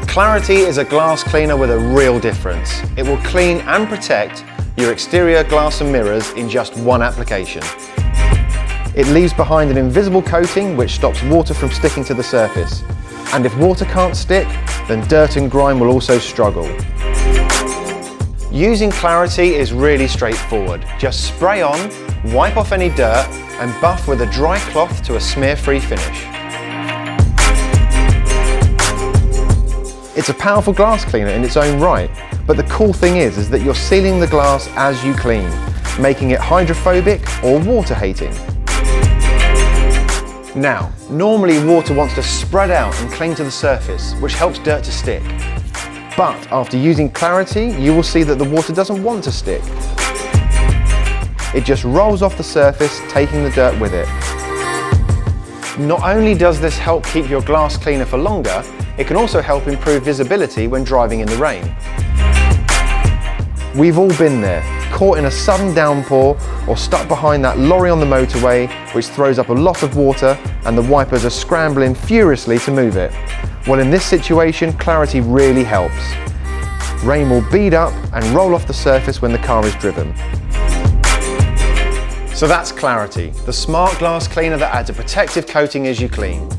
Clarity is a glass cleaner with a real difference. It will clean and protect your exterior glass and mirrors in just one application. It leaves behind an invisible coating which stops water from sticking to the surface. And if water can't stick, then dirt and grime will also struggle. Using Clarity is really straightforward. Just spray on, wipe off any dirt and buff with a dry cloth to a smear-free finish. It's a powerful glass cleaner in its own right, but the cool thing is that you're sealing the glass as you clean, making it hydrophobic or water-hating. Now, normally water wants to spread out and cling to the surface, which helps dirt to stick. But after using Clarity, you will see that the water doesn't want to stick. It just rolls off the surface, taking the dirt with it. Not only does this help keep your glass cleaner for longer, it can also help improve visibility when driving in the rain. We've all been there, caught in a sudden downpour or stuck behind that lorry on the motorway which throws up a lot of water and the wipers are scrambling furiously to move it. Well, in this situation, Clarity really helps. Rain will bead up and roll off the surface when the car is driven. So that's Clarity, the smart glass cleaner that adds a protective coating as you clean.